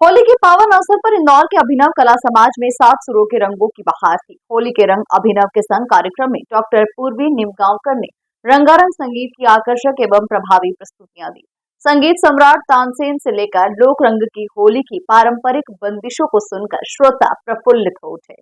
होली के पावन अवसर पर इंदौर के अभिनव कला समाज में सात सुरों के रंगों की बहार थी। होली के रंग अभिनव के संग कार्यक्रम में डॉक्टर पूर्वी निमगांवकर ने रंगारंग संगीत की आकर्षक एवं प्रभावी प्रस्तुतियां दी। संगीत सम्राट तानसेन से लेकर लोक रंग की होली की पारंपरिक बंदिशों को सुनकर श्रोता प्रफुल्लित हो उठे।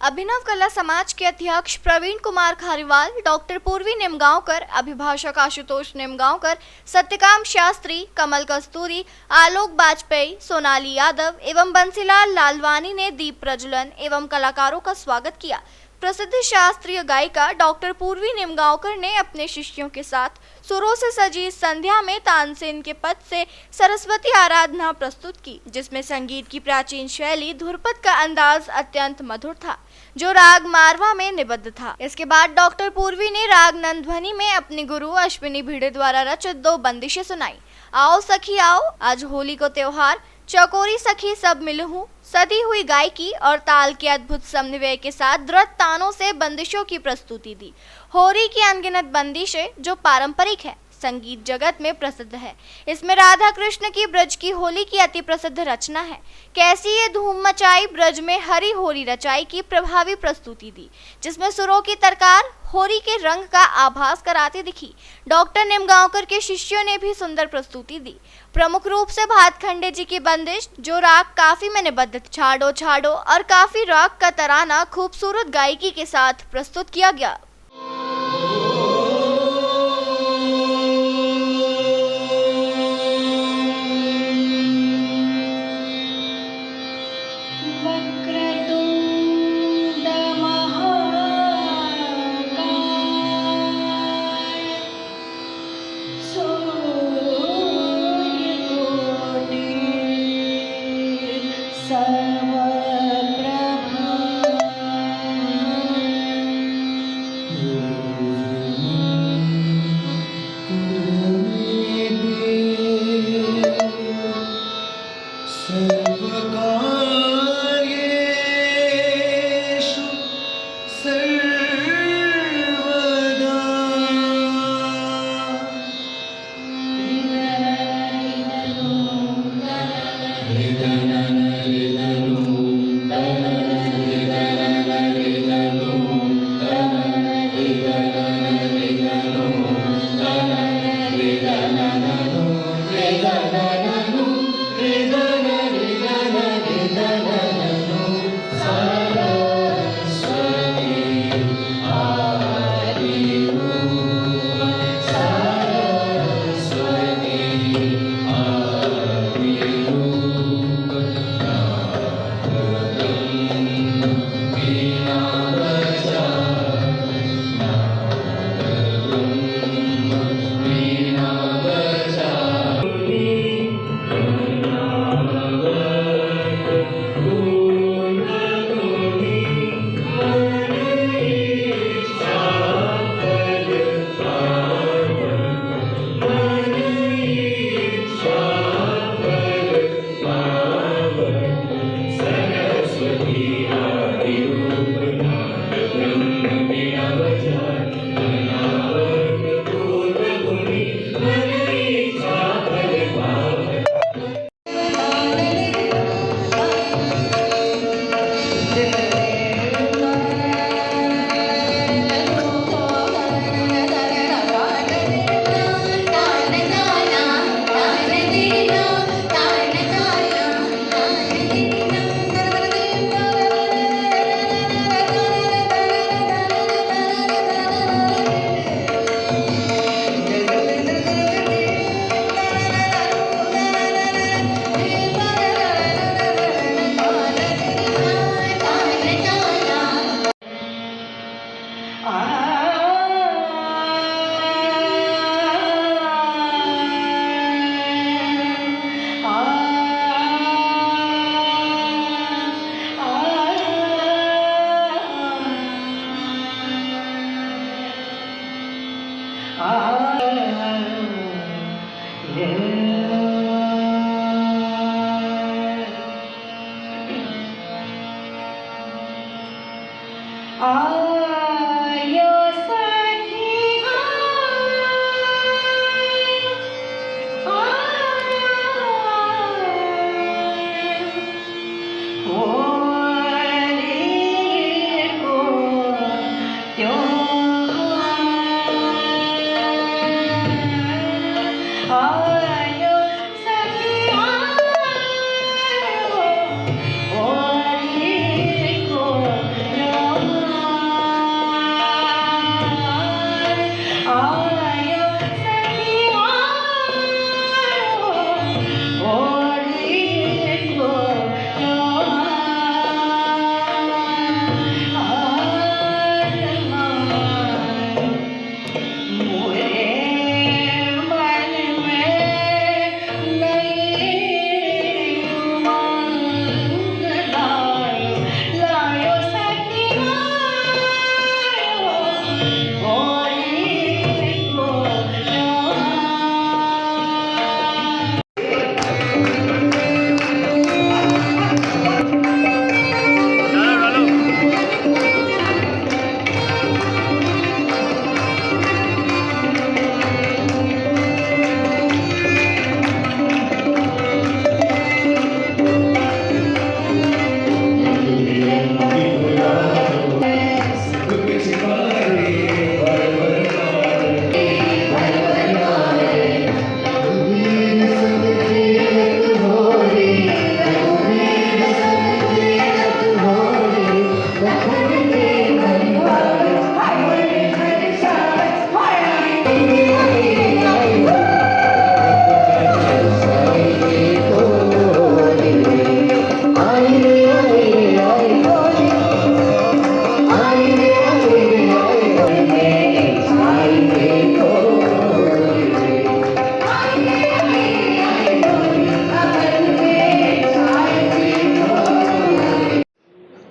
अभिनव कला समाज के अध्यक्ष प्रवीण कुमार खारीवाल, डॉक्टर पूर्वी निमगांवकर, अभिभाषक आशुतोष निमगांवकर, सत्यकाम शास्त्री, कमल कस्तूरी, आलोक बाजपेयी, सोनाली यादव एवं बंसीलाल लालवानी ने दीप प्रज्वलन एवं कलाकारों का स्वागत किया। प्रसिद्ध शास्त्रीय गायिका डॉक्टर पूर्वी निमगांवकर ने अपने शिष्यों के साथ सुरों से सजी संध्या में तानसेन के पद से सरस्वती आराधना प्रस्तुत की, जिसमें संगीत की प्राचीन शैली धुरपद का अंदाज अत्यंत मधुर था, जो राग मारवा में निबद्ध था। इसके बाद डॉक्टर पूर्वी ने राग नंदध्वनि में अपने गुरु अश्विनी भिड़े द्वारा रचित दो बंदिशें सुनाई। आओ सखी आओ, आज होली को त्योहार, चकोरी सखी सब मिलूं, सदी हुई गायकी और ताल के अद्भुत समन्वय के साथ द्रुत तानों से बंदिशों की प्रस्तुति दी। होली की अनगिनत बंदिशें जो पारंपरिक है, संगीत जगत में प्रसिद्ध है। इसमें राधा कृष्ण की ब्रज की होली की अति प्रसिद्ध रचना है, कैसी ये धूम मचाई ब्रज में हरी होली रचाई की प्रभावी प्रस्तुति दी, जिसमें सुरों की तरकार होली के रंग का आभास कराती दिखी। डॉक्टर निमगांवकर के शिष्यों ने भी सुंदर प्रस्तुति दी। प्रमुख रूप से भातखंडे जी की बंदिश, जो राग काफी में निबद्ध, छाड़ो छाड़ो और काफी राग का तराना खूबसूरत गायकी के साथ प्रस्तुत किया गया।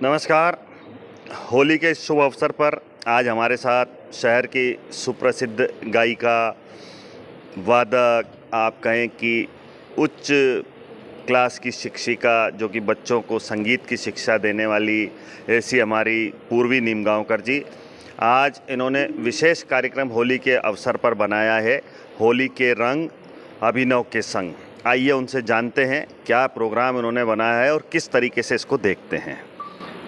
नमस्कार। होली के इस शुभ अवसर पर आज हमारे साथ शहर की सुप्रसिद्ध गायिका, वादक, आप कहें कि उच्च क्लास की शिक्षिका जो कि बच्चों को संगीत की शिक्षा देने वाली, ऐसी हमारी पूर्वी नीमगांवकर जी। आज इन्होंने विशेष कार्यक्रम होली के अवसर पर बनाया है, होली के रंग अभिनव के संग। आइए उनसे जानते हैं क्या प्रोग्राम इन्होंने बनाया है और किस तरीके से इसको देखते हैं।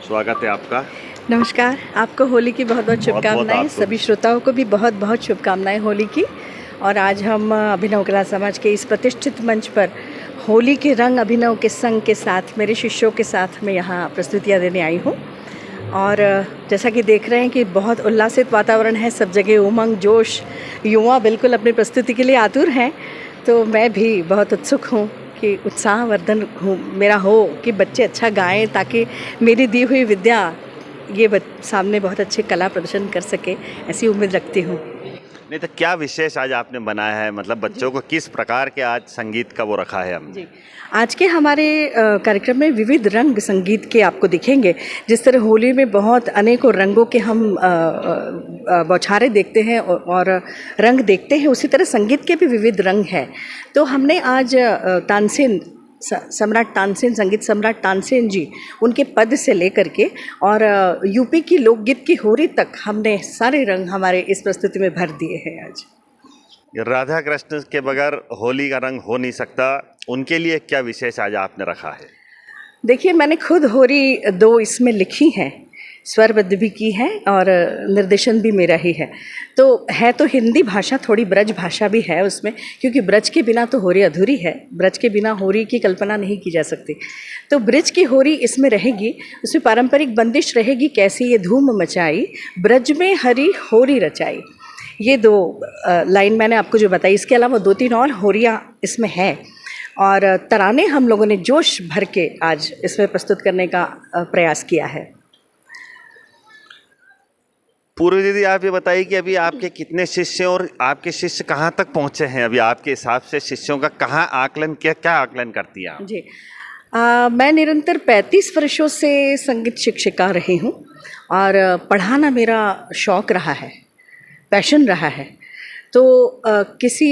स्वागत है आपका। नमस्कार, आपको होली की बहुत बहुत शुभकामनाएं। सभी श्रोताओं को भी बहुत बहुत शुभकामनाएं होली की। और आज हम अभिनव कला समाज के इस प्रतिष्ठित मंच पर होली के रंग अभिनव के संग के साथ मेरे शिष्यों के साथ मैं यहाँ प्रस्तुतियाँ देने आई हूँ। और जैसा कि देख रहे हैं कि बहुत उल्लासित वातावरण है, सब जगह उमंग जोश, युवा बिल्कुल अपनी प्रस्तुति के लिए आतुर हैं। तो मैं भी बहुत उत्सुक हूँ कि उत्साहवर्धन मेरा हो कि बच्चे अच्छा गाएं, ताकि मेरी दी हुई विद्या ये सामने बहुत अच्छे कला प्रदर्शन कर सके, ऐसी उम्मीद रखती हूँ। नहीं तो क्या विशेष आज आपने बनाया है, मतलब बच्चों को किस प्रकार के आज संगीत का वो रखा है हमने? जी, आज के हमारे कार्यक्रम में विविध रंग संगीत के आपको दिखेंगे। जिस तरह होली में बहुत अनेकों रंगों के हम बौछारें देखते हैं और रंग देखते हैं, उसी तरह संगीत के भी विविध रंग हैं। तो हमने आज तानसेन सम्राट तानसेन, संगीत सम्राट तानसेन जी, उनके पद से लेकर के और यूपी की लोकगीत की होरी तक हमने सारे रंग हमारे इस प्रस्तुति में भर दिए हैं। आज राधा कृष्ण के बगैर होली का रंग हो नहीं सकता, उनके लिए क्या विशेष आज आपने रखा है? देखिए, मैंने खुद होरी 2 इसमें लिखी हैं, स्वरबद्ध भी की है और निर्देशन भी मेरा ही है। तो है तो हिंदी भाषा, थोड़ी ब्रज भाषा भी है उसमें, क्योंकि ब्रज के बिना तो होरी अधूरी है, ब्रज के बिना होरी की कल्पना नहीं की जा सकती। तो ब्रज की होरी इसमें रहेगी, उसमें पारंपरिक बंदिश रहेगी, कैसी ये धूम मचाई ब्रज में हरी होरी रचाई। ये 2 लाइन मैंने आपको जो बताई, इसके अलावा 2-3 और होरियाँ इसमें हैं और तराने हम लोगों ने जोश भर के आज इसमें प्रस्तुत करने का प्रयास किया है। पूर्वी दीदी, आप ये बताइए कि अभी आपके कितने शिष्य और आपके शिष्य कहाँ तक पहुँचे हैं? अभी आपके हिसाब से शिष्यों का कहाँ आकलन, क्या आकलन करती हैं आप? जी, मैं निरंतर 35 वर्षों से संगीत शिक्षिका रही हूँ और पढ़ाना मेरा शौक़ रहा है, पैशन रहा है। तो किसी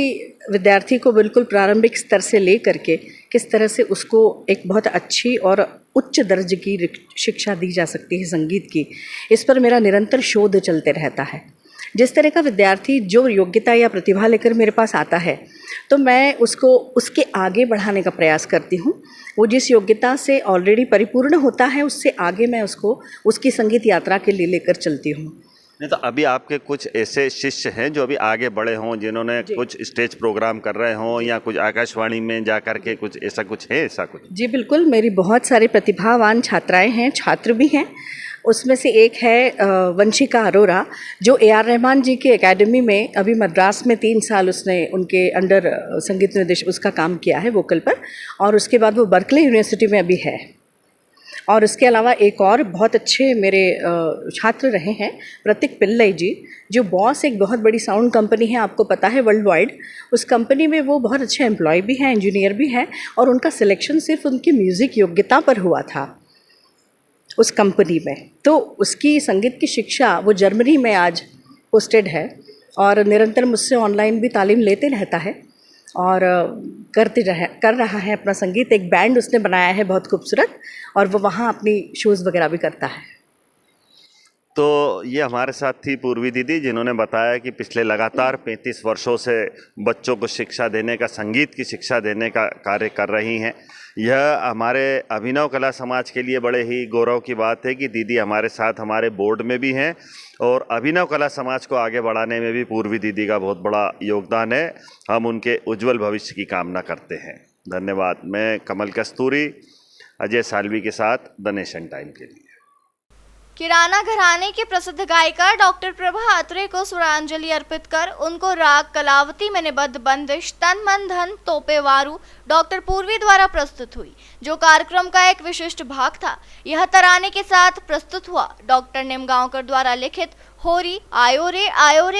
विद्यार्थी को बिल्कुल प्रारंभिक स्तर से ले करके किस तरह से उसको एक बहुत अच्छी और उच्च दर्जे की शिक्षा दी जा सकती है संगीत की, इस पर मेरा निरंतर शोध चलते रहता है। जिस तरह का विद्यार्थी जो योग्यता या प्रतिभा लेकर मेरे पास आता है, तो मैं उसको उसके आगे बढ़ाने का प्रयास करती हूँ। वो जिस योग्यता से ऑलरेडी परिपूर्ण होता है, उससे आगे मैं उसको उसकी संगीत यात्रा के लिए लेकर चलती हूँ। नहीं तो अभी आपके कुछ ऐसे शिष्य हैं जो अभी आगे बढ़े हों, जिन्होंने कुछ स्टेज प्रोग्राम कर रहे हों या कुछ आकाशवाणी में जा कर के कुछ ऐसा कुछ है, ऐसा कुछ? जी बिल्कुल, मेरी बहुत सारी प्रतिभावान छात्राएं हैं, छात्र भी हैं। उसमें से एक है वंशिका अरोरा, जो AR रहमान जी की एकेडमी में अभी मद्रास में 3 साल उसने उनके अंडर संगीत निर्देश उसका काम किया है वोकल पर, और उसके बाद वो बर्कले यूनिवर्सिटी में अभी है। और उसके अलावा एक और बहुत अच्छे मेरे छात्र रहे हैं प्रतीक पिल्लई जी, जो बॉस एक बहुत बड़ी साउंड कंपनी है, आपको पता है, वर्ल्ड वाइड। उस कंपनी में वो बहुत अच्छे एम्प्लॉय भी हैं, इंजीनियर भी हैं, और उनका सिलेक्शन सिर्फ उनकी म्यूज़िक योग्यता पर हुआ था उस कंपनी में। तो उसकी संगीत की शिक्षा वो जर्मनी में आज पोस्टेड है और निरंतर मुझसे ऑनलाइन भी तालीम लेते रहता है और कर रहा है अपना संगीत। एक बैंड उसने बनाया है बहुत खूबसूरत, और वो वहाँ अपनी शोज़ वगैरह भी करता है। तो ये हमारे साथ थी पूर्वी दीदी, जिन्होंने बताया कि पिछले लगातार 35 वर्षों से बच्चों को शिक्षा देने का, संगीत की शिक्षा देने का कार्य कर रही हैं। यह हमारे अभिनव कला समाज के लिए बड़े ही गौरव की बात है कि दीदी हमारे साथ हमारे बोर्ड में भी हैं, और अभिनव कला समाज को आगे बढ़ाने में भी पूर्वी दीदी का बहुत बड़ा योगदान है। हम उनके उज्जवल भविष्य की कामना करते हैं। धन्यवाद। मैं कमल कस्तूरी, अजय सालवी के साथ द नेशन टाइम के लिए। किराना घराने की प्रसिद्ध गायिका डॉक्टर प्रभा अत्रे को स्वरांजलि अर्पित कर उनको राग कलावती में निबद्ध बंदिश तन मन धन तोपे वारू डॉक्टर पूर्वी द्वारा प्रस्तुत हुई, जो कार्यक्रम का एक विशिष्ट भाग था। यह तराने के साथ प्रस्तुत हुआ डॉक्टर निमगांवकर द्वारा लिखित होरी आयो रे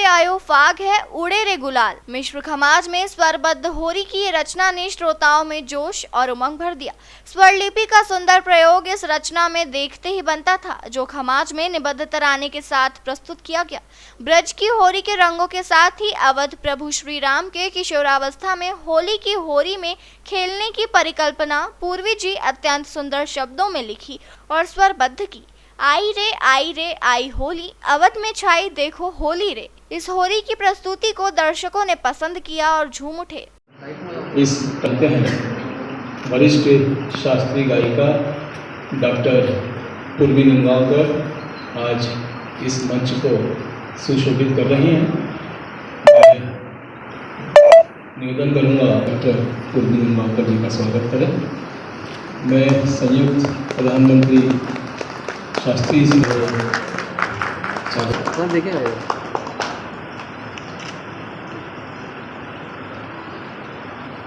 आयो फाग है उड़े रे गुलाल। मिश्र खमाज में स्वरबद्ध होरी की ये रचना ने श्रोताओं में जोश और उमंग भर दिया। स्वरलिपि का सुंदर प्रयोग इस रचना में देखते ही बनता था, जो खमाज में निबद्ध तराने के साथ प्रस्तुत किया गया। ब्रज की होरी के रंगों के साथ ही अवध प्रभु श्री राम के किशोरावस्था में होली की होरी में खेलने की परिकल्पना पूर्वी जी अत्यंत सुंदर शब्दों में लिखी और स्वरबद्ध की। आई रे आई होली, अवध में छाई देखो होली रे। इस होली की प्रस्तुति को दर्शकों ने पसंद किया और झूम उठे। इस करते हैं वरिष्ठ शास्त्रीय गायिका डॉक्टर पूर्वी निमगांवकर आज इस मंच को सुशोभित कर रही हैं। मैं निवेदन करूंगा डॉक्टर पूर्वी निमगांवकर जी का स्वागत करें। मैं संयुक्त प्रधानमंत्री शास्त्री जी को स्वागत देखिए।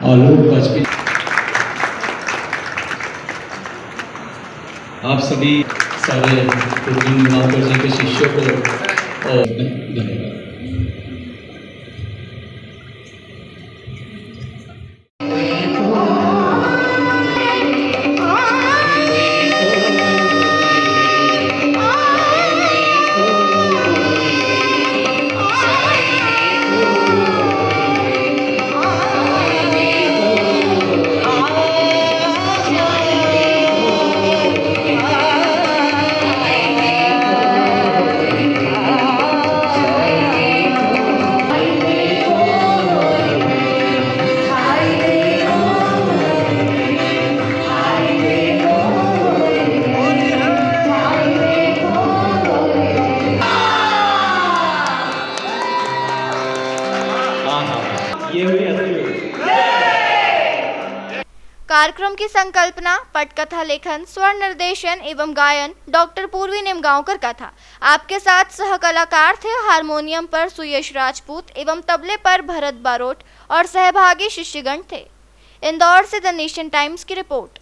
आलोक वाजपेयी, आप सभी सारे पूर्वी निमगांवकर जी के शिष्यों को और धन्यवाद। कार्यक्रम की संकल्पना, पटकथा लेखन, स्वर निर्देशन एवं गायन डॉक्टर पूर्वी निमगांवकर का था। आपके साथ सह कलाकार थे हारमोनियम पर सुयश राजपूत एवं तबले पर भरत बारोट और सहभागी शिष्यगण थे। इंदौर से द नेशन टाइम्स की रिपोर्ट।